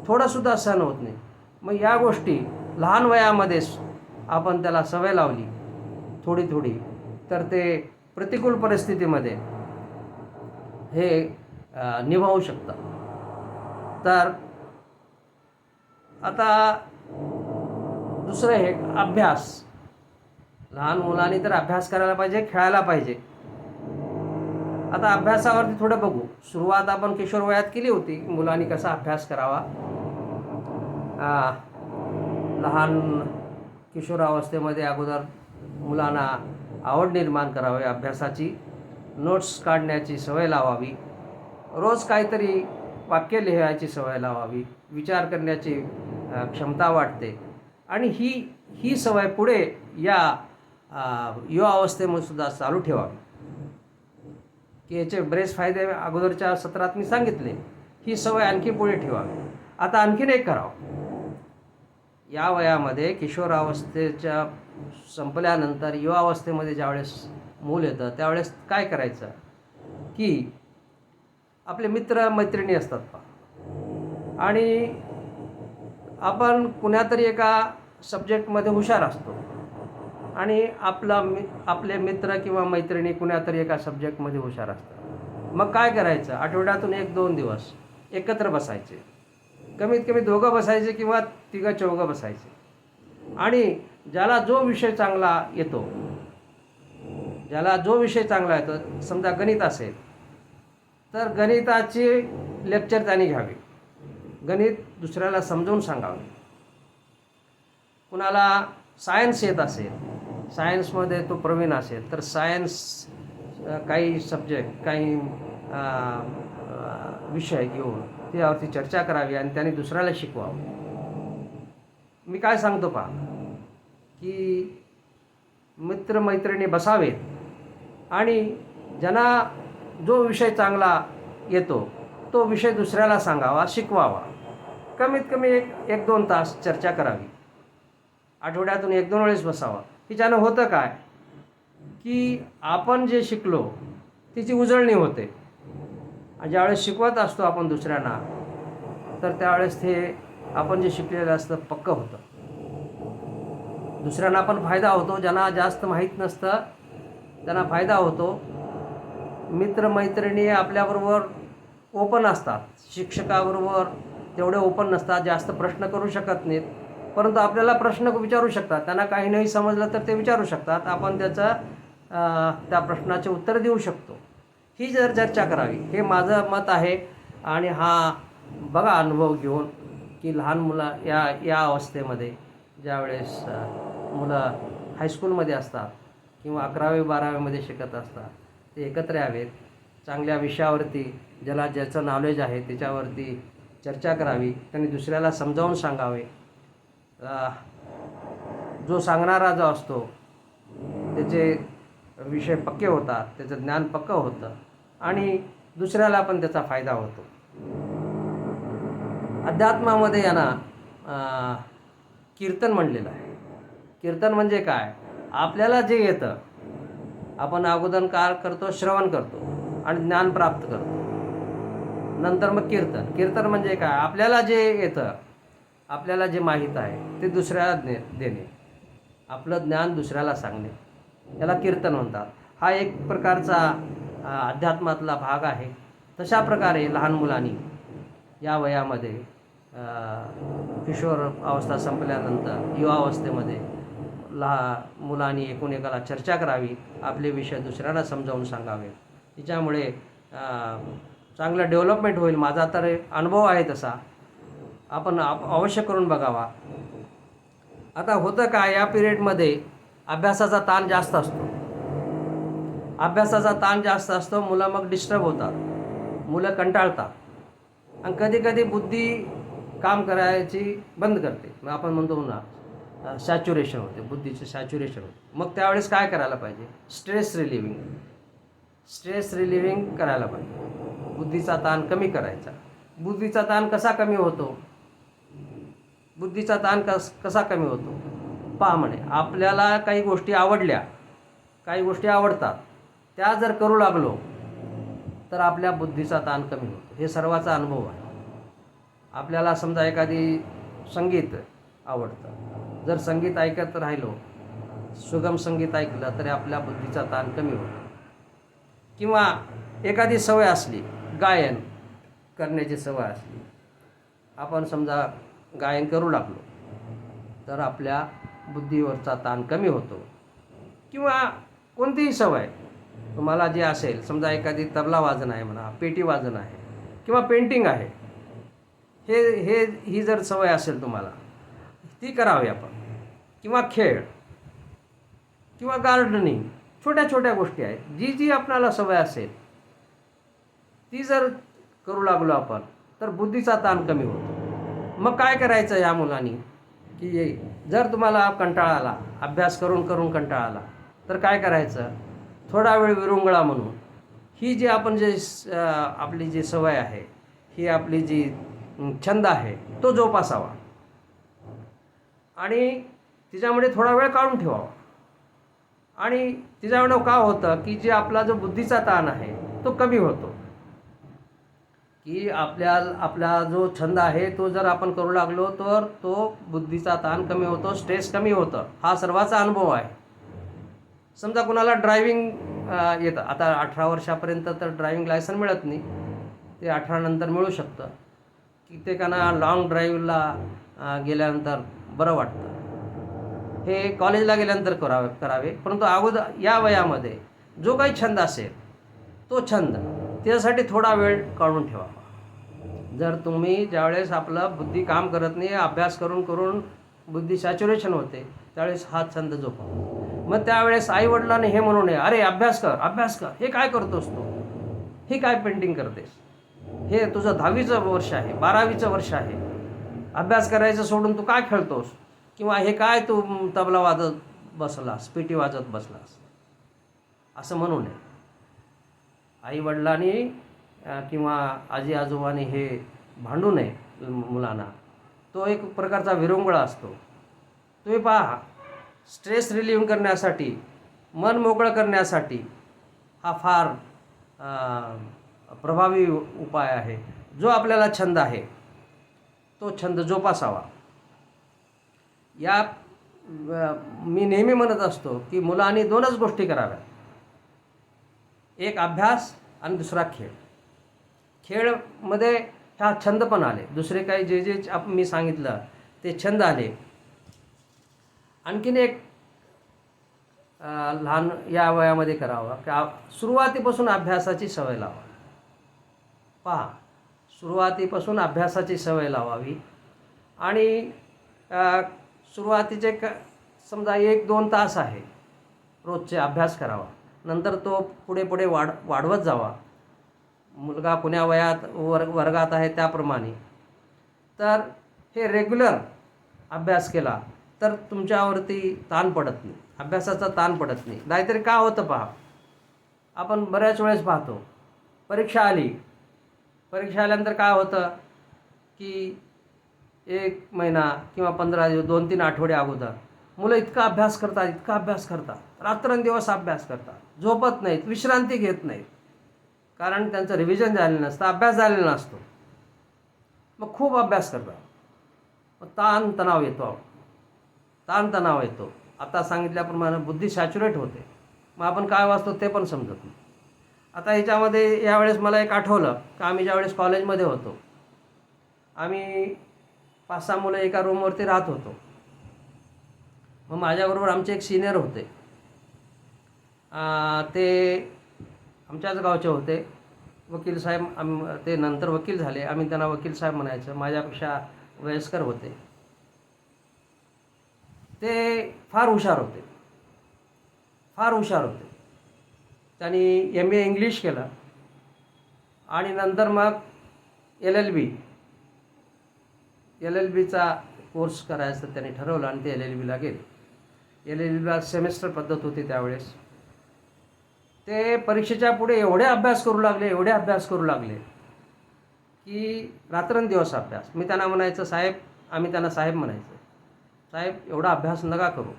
थोडंसुद्धा सहन होत नाही. मग या गोष्टी लहान वयामध्येच आपण त्याला सवय लावली थोडी थोडी तर ते प्रतिकूल परिस्थितीमध्ये हे निभावू शकतात. तर आता दुसरं हे अभ्यास. लहान मुलांनी तर अभ्यास करायला पाहिजे, खेळायला पाहिजे. आता अभ्यासावरती थोडं बघू. सुरुवात आपण किशोर वयात केली होती, मुलांनी कसा अभ्यास करावा. लहान किशोरावस्थेमध्ये अगोदर मुलांना आवड निर्माण करावी, अभ्यासाची नोट्स काढण्याची सवय लावावी, रोज काहीतरी वाक्य लिहायची सवय लावावी, विचार करण्याची क्षमता वाढते. आणि ही सवय पुढे या युवा अवस्थेमध्ये सुद्धा चालू ठेवावी. की याचे बरेच फायदे अगोदरच्या सत्रात मी सांगितले. ही सवय आणखी पुढे ठेवावी. आता आणखीन एक करावं. या वयामध्ये किशोरावस्थेच्या संपल्यानंतर युवावस्थेमध्ये ज्यावेळेस मूल येतं त्यावेळेस काय करायचं की आपले मित्र मैत्रिणी असतात पहा, आणि आपण कुणातरी एका सब्जेक्टमध्ये हुशार असतो आणि आपले मित्र किंवा मैत्रिणी कुणातरी एका सब्जेक्टमध्ये हुशार असतात. मग काय करायचं, आठवड्यातून 1-2 दिवस एकत्र बसायचे, कमीत कमी दोघं बसायचे किंवा तिघं-चौघं बसायचे. आणि ज्याला जो विषय चांगला येतो, समजा गणित असेल तर गणिताची लेक्चर त्यांनी घ्यावी, गणित दुसऱ्याला समजावून सांगावे. कुणाला सायन्स येत असेल, सायन्समध्ये तो प्रवीण असेल तर सायन्स काही सब्जेक्ट, काही विषय घेऊन त्यावरती चर्चा करावी आणि त्याने दुसऱ्याला शिकवावं. मी काय सांगतो पहा की मित्रमैत्रिणी बसावेत आणि ज्यांना जो विषय चांगला येतो तो विषय दुसऱ्याला सांगावा, शिकवावा. कमीत कमी एक 2 तास चर्चा करावी. आठवड्यातून 1-2 वेळेस बसावं. हिच्यानं होतं काय, की आपण जे शिकलो तिची उजळणी होते. आणि ज्यावेळेस शिकवत असतो आपण दुसऱ्यांना, तर त्यावेळेस ते आपण जे शिकलेलं असतं पक्कं होतं. दुसऱ्यांना पण फायदा होतो. ज्यांना जास्त माहीत नसतं त्यांना फायदा होतो. मित्रमैत्रिणी आपल्याबरोबर ओपन असतात. शिक्षकाबरोबर तेवढे ओपन नसतात, जास्त प्रश्न करू शकत नाहीत. परंतु आपल्याला प्रश्न विचारू शकतात. त्यांना काही नाही समजलं तर ते विचारू शकतात. आपण त्या प्रश्नाचे उत्तर देऊ शकतो. ही जर चर्चा करावी, हे माझं मत आहे. आणि हा बघा अनुभव घेऊन, की लहान मुलं या अवस्थेमध्ये ज्यावेळेस मुलं हायस्कूलमध्ये असतात किंवा 11वी-12वीमध्ये शिकत असतात, ते एकत्र यावेत. चांगल्या विषयावरती ज्याचं नॉलेज आहे त्याच्यावरती चर्चा करावी. त्यांनी दुसऱ्याला समजावून सांगावे. जो सांगणारा जो असतो त्याचे विषय पक्के होतात, त्याचं ज्ञान पक्कं होतं आणि दुसऱ्याला पण त्याचा फायदा होतो. अध्यात्मामध्ये यांना कीर्तन म्हणलेलं आहे. कीर्तन म्हणजे काय, आपल्याला जे येतं आपण अगोदर काय करतो, श्रवण करतो आणि ज्ञान प्राप्त करतो. नंतर मग कीर्तन म्हणजे काय, आपल्याला जे येतं, आपल्याला जे माहीत आहे ते दुसऱ्याला देणे, आपलं ज्ञान दुसऱ्याला सांगणे, याला कीर्तन म्हणतात. हा एक प्रकारचा अध्यात्मातला भाग आहे. तशा प्रकारे लहान मुलांनी या वयामध्ये किशोर अवस्था संपल्यानंतर युवावस्थेमध्ये मुलांनी एकूण एकाला चर्चा करावी. आपले विषय दुसऱ्यांना समजावून सांगावे. त्याच्यामुळे चांगलं डेव्हलपमेंट होईल. माझा तर अनुभव आहे तसा. आपण अवश्य करून बघावा. आता होतं काय, या पिरियडमध्ये अभ्यासाचा ताण जास्त असतो. मुलं मग डिस्टर्ब होतात, मुलं कंटाळतात आणि कधी बुद्धी काम करायची बंद करते. मग आपण म्हणतो ना, सॅच्युरेशन होते, बुद्धीचे सॅच्युरेशन होते. मग त्यावेळेस काय करायला पाहिजे, स्ट्रेस रिलिव्हिंग करायला पाहिजे. बुद्धीचा ताण कमी करायचा. बुद्धीचा ताण कसा कमी होतो, कसा कमी होतो पहा. म्हणे आपल्याला काही गोष्टी आवडल्या, काही गोष्टी आवडतात, त्या जर करू लागलो तर आपल्या बुद्धीचा ताण कमी होतो. हे सर्वांचा अनुभव आहे. आपल्याला समजा एखादी संगीत आवडतं, जर संगीत ऐकत राहिलो, सुगम संगीत ऐकलं तरी आपल्या बुद्धीचा ताण कमी होतो. किंवा एखादी सवय असली, गायन करण्याची सवय असली, आपण समजा गायन करू लागलो तर आपल्या बुद्धीवरचा ताण कमी होतो. किंवा कोणतीही सवय तुम्हाला जी असेल, समजा एखादी तबला वादन आहे म्हणा, पेटी वादन आहे किंवा पेंटिंग आहे, ही जर सवय असेल तुम्हाला, ती करावी आपण. किंवा खेळ किंवा गार्डनिंग, छोट्या गोष्टी आहेत. जी आपल्याला सवय असेल ती जर करू लागलो आपण तर बुद्धीचा ताण कमी होतो. मग काय करायचं या मुलांनी, की जर तुम्हाला कंटाळा आला, अभ्यास करून कंटाळा आला, तर काय करायचं, थोडा वेळ विरंगुळा म्हणून ही जी आपण आपली जी सवय आहे, ही आपली जी छंद आहे तो जोपासावा आणि तिच्यामध्ये थोडा वेळ काढून ठेवावा. आणि तिच्यामुळे काय होतं, की जे आपला जो बुद्धीचा ताण आहे तो कमी होतो. की आपला जो छंद आहे तो जर आपण करू लागलो तर तो बुद्धीचा ताण कमी होतो, स्ट्रेस कमी होतं. हा सर्वांचा अनुभव आहे. समजा कुणाला ड्रायव्हिंग येतं, आता 18 वर्षापर्यंत तर ड्रायव्हिंग लायसन मिळत नाही, ते 18 नंतर मिळू शकतं. कित्येकांना लॉंग ड्राईव्हला गेल्यानंतर बरं वाटतं, हे कॉलेजला गेल्यानंतर करावे. परंतु अगोदर या वयामध्ये जो काही छंद असेल तो छंद त्यासाठी थोडा वेळ काढून ठेवावा. जर तुम्ही ज्यावेळेस आपलं बुद्धी काम करत नाही, अभ्यास करून बुद्धी सॅच्युरेशन होते, त्यावेळेस हा छंद जोपावा. मग त्यावेळेस आईवडिलांनी हे म्हणू नये, अरे अभ्यास कर, हे काय करतोस तू, हे काय पेंटिंग करतेस, हे तुझं 10वीचं वर्ष आहे, 12वीचं वर्ष आहे, अभ्यास करायचं सोडून तू काय खेळतोस, किंवा हे काय तू तबला वाजत बसलास, पेटी वाजत बसलास, असं म्हणू नये. आईवडिलांनी किंवा आजी आजोबांनी हे भांडू नये मुलांना, तो एक प्रकारचा विरंगुळा असतो. तुम्ही पहा, स्ट्रेस रिलीव्ह करण्यासाठी, मन मोकळं करण्यासाठी हा फार प्रभावी उपाय आहे. जो आपल्याला छंद आहे तो छंद जोपासावा. मी नेहमी म्हणत असतो की मुलांनी दोनच गोष्टी कराव्या, एक अभ्यास आणि दुसरा खेळ. खेळमध्ये ह्या छंद पण आले, दुसरे काही जे जे मी सांगितलं ते छंद आले. आणखीन एक लहान या वयामध्ये करावं की सुरुवातीपासून अभ्यासाची सवय लावा. पहा, सुरुवातीपासून अभ्यासाची सवय लावावी आणि सुरुवातीचे समजा 1-2 तास आहे रोजचे अभ्यास करावा. नंतर तो पुढे पुढे वाढवत जावा. मुलगा कोण्या वयात वर्गात आहे त्याप्रमाणे. तर हे रेग्युलर अभ्यास केला तर तुमच्यावरती ताण पडत नाही, अभ्यासाचा ताण पडत नाही. नाहीतरी काय होतं पहा, आपण बऱ्याच वेळेस पाहतो परीक्षा आल्यानंतर काय होतं की 1 महिना किंवा 15 दिवस, 2-3 आठवडे अगोदर मुलं इतका अभ्यास करतात, रात्रंदिवस अभ्यास करतात, झोपत नाहीत, विश्रांती घेत नाहीत. कारण त्यांचं रिव्हिजन झालेलं नसतं, अभ्यास झालेला नसतो. मग खूप अभ्यास करतात, मग ताणतणाव येतो. आता सांगितल्याप्रमाणे बुद्धी सॅच्युरेट होते. मग आपण काय वाचतो ते पण समजत नाही. आता ह्याच्यामध्ये यावेळेस मला एक आठवलं की आम्ही ज्यावेळेस कॉलेजमध्ये होतो, आम्ही 5-6 मुलं एका रूमवरती राहत होतो. मग माझ्याबरोबर आमचे एक सिनियर होते, ते आमच्याच गावचे होते, वकील साहेब. ते नंतर वकील झाले, आम्ही त्यांना वकील साहेब म्हणायचं. माझ्यापेक्षा वयस्कर होते. ते फार हुशार होते. त्यांनी MA इंग्लिश केलं आणि नंतर मग LLBचा कोर्स करायचं त्यांनी ठरवलं आणि ते LLBला गेले. LLBला सेमेस्टर पद्धत होती त्यावेळेस. ते परीक्षेच्या पुढे एवढे अभ्यास करू लागले की रात्रंदिवस अभ्यास. मी त्यांना म्हणायचं साहेब, आम्ही त्यांना साहेब म्हणायचं, साहेब एवढा अभ्यास नका करू.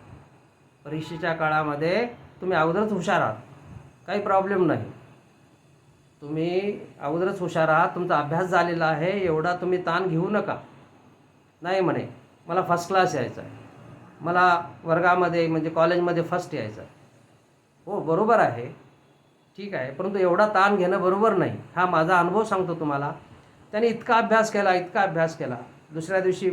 परीक्षेच्या काळामध्ये तुम्ही अगोदरच हुशार आहात, काही प्रॉब्लेम नाही. तुम्ही अगोदरच हुशार आहात, तुमचा अभ्यास झालेला आहे, एवढा तुम्ही ताण घेऊ नका. नाही म्हणे, मला फर्स्ट क्लास यायचा आहे, मला वर्गामध्ये म्हणजे कॉलेजमध्ये फर्स्ट यायचं आहे. हो बरोबर आहे, ठीक आहे, परंतु एवढा ताण घेणं बरोबर नाही. हा माझा अनुभव सांगतो तुम्हाला. त्याने इतका अभ्यास केला. दुसऱ्या दिवशी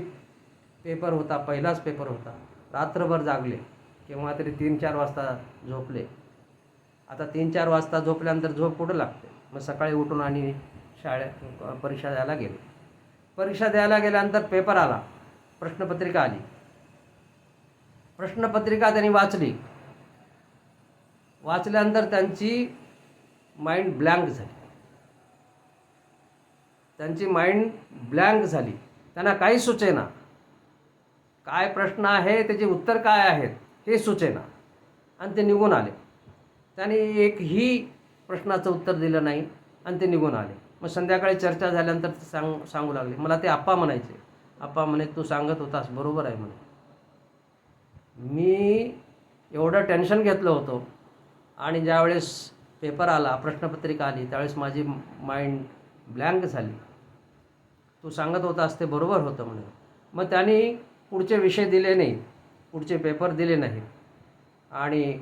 पेपर होता, पहिलाच पेपर होता. रात्रभर जागले, केव्हा तरी 3-4 वाजता झोपले. आता 3-4 वाजता झोपल्यानंतर झोप कुठं लागते. मग सकाळी उठून आणि परीक्षा द्यायला गेले. परीक्षा द्यायला गेल्यानंतर पेपर आला, प्रश्नपत्रिका आली. प्रश्नपत्रिका त्यांनी वाचल्यानंतर त्यांची माइंड ब्लँक झाली. त्यांना काही सुचेना, काय प्रश्न आहे, त्याचे उत्तर काय आहेत हे सुचेना आणि ते निघून आले. त्यांनी एकही प्रश्नाचं उत्तर दिलं नाही आणि ते निघून आले. मग संध्याकाळी चर्चा झाल्यानंतर ते सांगू लागले. मला ते आप्पा म्हणायचे. आप्पा म्हणे, तू सांगत होतास बरोबर आहे म्हणे, मी एवढं टेन्शन घेतलं होतं आणि ज्यावेळेस पेपर आला, प्रश्नपत्रिका आली, त्यावेळेस माझी माइंड ब्लँक झाली. तू सांगत होतास ते बरोबर होतं म्हणे. मग त्यांनी पुढचे विषय दिले नाही, पुढचे पेपर दिले नाहीत आणि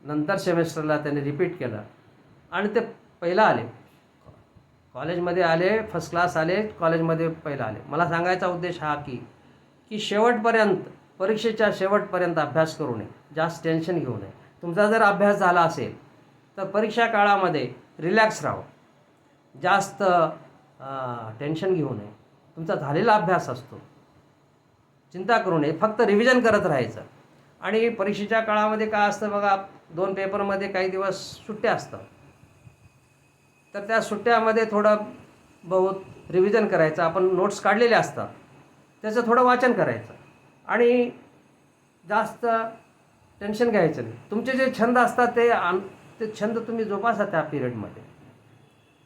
नंतर सेमेस्टरला त्यांनी रिपीट केलं आणि ते पहिला आले, कॉलेजमध्ये आले, फर्स्ट क्लास आले, कॉलेजमध्ये पहिला आले. मला सांगायचा उद्देश हा की शेवटपर्यंत, परीक्षेच्या शेवटपर्यंत अभ्यास करू नये, जास्त टेन्शन घेऊ नये. तुमचा जर अभ्यास झाला असेल तर परीक्षा काळामध्ये रिलॅक्स राहा, जास्त टेन्शन घेऊ नये. तुमचा झालेला अभ्यास असतो, चिंता करू नये, फक्त रिव्हिजन करत राहायचं. आणि परीक्षेच्या काळामध्ये काय असतं बघा, 2 पेपरमध्ये काही दिवस सुट्ट्या असतात, तर त्या सुट्ट्यामध्ये थोडं बहुत रिव्हिजन करायचं. आपण नोट्स काढलेले असतात, त्याचं थोडं वाचन करायचं आणि जास्त टेन्शन घ्यायचं नाही. तुमचे जे छंद असतात ते छंद तुम्ही जोपासा त्या पिरियडमध्ये,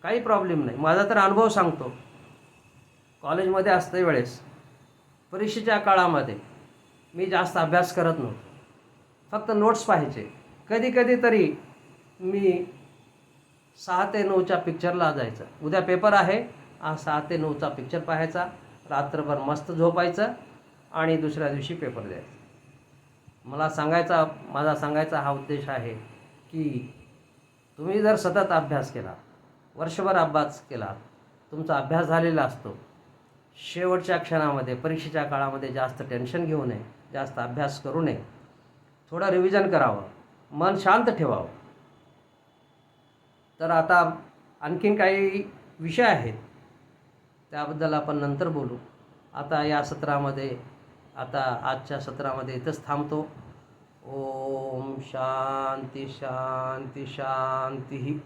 काही प्रॉब्लेम नाही. माझा तर अनुभव सांगतो, कॉलेजमध्ये असते वेळेस परीक्षेच्या काळामध्ये मी जास्त अभ्यास करत नव्हतो, फक्त नोट्स पाहायचे. कधी कधी तरी मी 6 ते 9च्या पिक्चरला जायचं. उद्या पेपर आहे, 6 ते 9चा पिक्चर पाहायचा, रात्रभर मस्त झोपायचं आणि दुसऱ्या दिवशी पेपर द्यायचा. माझा सांगायचा हा उद्देश आहे की तुम्ही जर सतत अभ्यास केला, वर्षभर अभ्यास केला, तुमचा अभ्यास झालेला असतो, शेवटच्या क्षणामध्ये परीक्षेच्या काळामध्ये जास्त टेन्शन घेऊ नये, जास्त अभ्यास करू नये, थोडं रिव्हिजन करावं, मन शांत ठेवावं. तर आता आणखीन काही विषय आहेत, त्याबद्दल आपण नंतर बोलू. आता आजच्या सत्रामध्ये इथंच थांबतो. ओम शांती शांती शांती.